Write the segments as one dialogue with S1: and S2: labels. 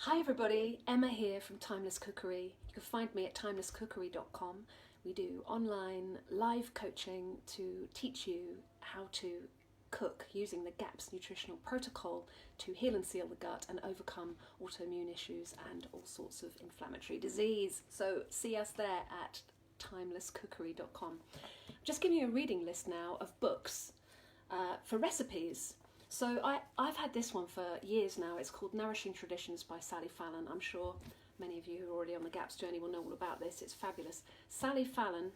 S1: Hi everybody, Emma here from Timeless Cookery. You can find me at timelesscookery.com. We do online live coaching to teach you how to cook using the GAPS nutritional protocol to heal and seal the gut and overcome autoimmune issues and all sorts of inflammatory disease. So see us there at timelesscookery.com. Just giving you a reading list now of books for recipes. So I've had this one for years now. It's called Nourishing Traditions by Sally Fallon. I'm sure many of you who are already on the GAPS journey will know all about this. It's fabulous. Sally Fallon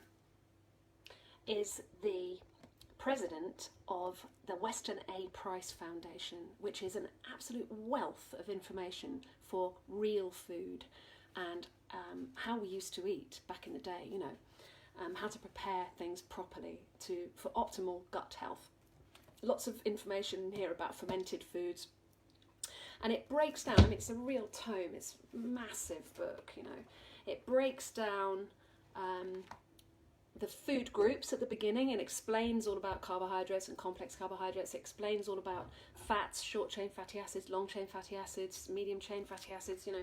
S1: is the president of the Weston A. Price Foundation, which is an absolute wealth of information for real food and how we used to eat back in the day, you know, how to prepare things properly for optimal gut health. Lots of information here about fermented foods, and it breaks down, I mean, it's a real tome, it's a massive book, you know. It breaks down the food groups at the beginning and explains all about carbohydrates and complex carbohydrates. It explains all about fats, short chain fatty acids, long chain fatty acids, medium chain fatty acids, you know.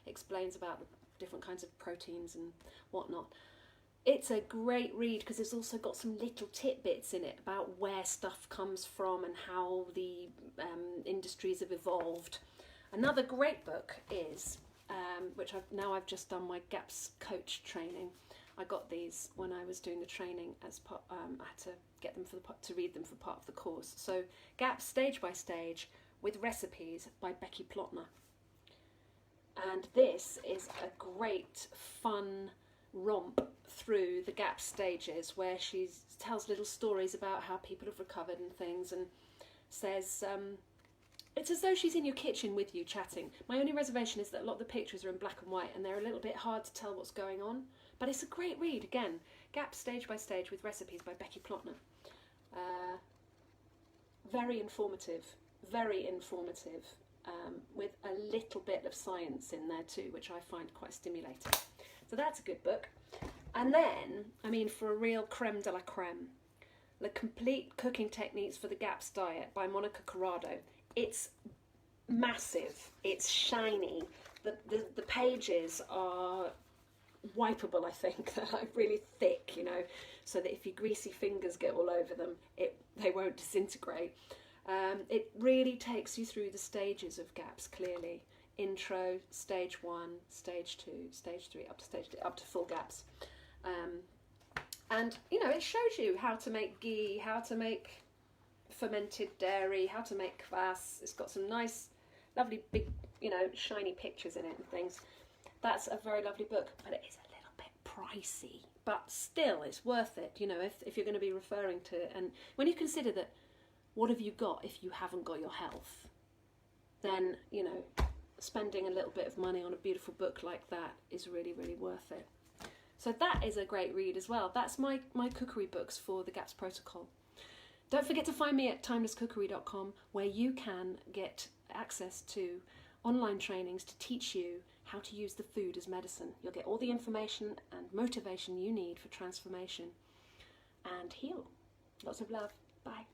S1: It explains about the different kinds of proteins and whatnot. It's a great read because it's also got some little tidbits in it about where stuff comes from and how the industries have evolved. Another great book is, which I've just done my GAPS coach training. I got these when I was doing the training as part. I had to get them to read them for part of the course. So GAPS Stage by Stage with Recipes by Becky Plotner. And this is a great fun romp through the GAPS stages where she tells little stories about how people have recovered and things, and says it's as though she's in your kitchen with you chatting. My only reservation is that a lot of the pictures are in black and white and they're a little bit hard to tell what's going on, but it's a great read. Again, GAPS Stage by Stage with Recipes by Becky Plotner. Very informative, with a little bit of science in there too, which I find quite stimulating. So that's a good book. And then, I mean, for a real creme de la creme, The Complete Cooking Techniques for the GAPS Diet by Monica Corrado. It's massive, it's shiny, the pages are wipeable, I think. They're like really thick, you know, so that if your greasy fingers get all over them, they won't disintegrate. It really takes you through the stages of GAPS clearly. Intro, stage 1, stage 2, stage 3, up to full GAPS. And you know, it shows you how to make ghee, how to make fermented dairy, how to make kvass. It's got some nice, lovely big, you know, shiny pictures in it and things. That's a very lovely book, but it is a little bit pricey. But still, it's worth it, you know, if you're going to be referring to it. And when you consider that, what have you got if you haven't got your health? Then, you know, spending a little bit of money on a beautiful book like that is really, really worth it. So that is a great read as well. That's my cookery books for the GAPS protocol. Don't forget to find me at timelesscookery.com, where you can get access to online trainings to teach you how to use the food as medicine. You'll get all the information and motivation you need for transformation and heal. Lots of love. Bye.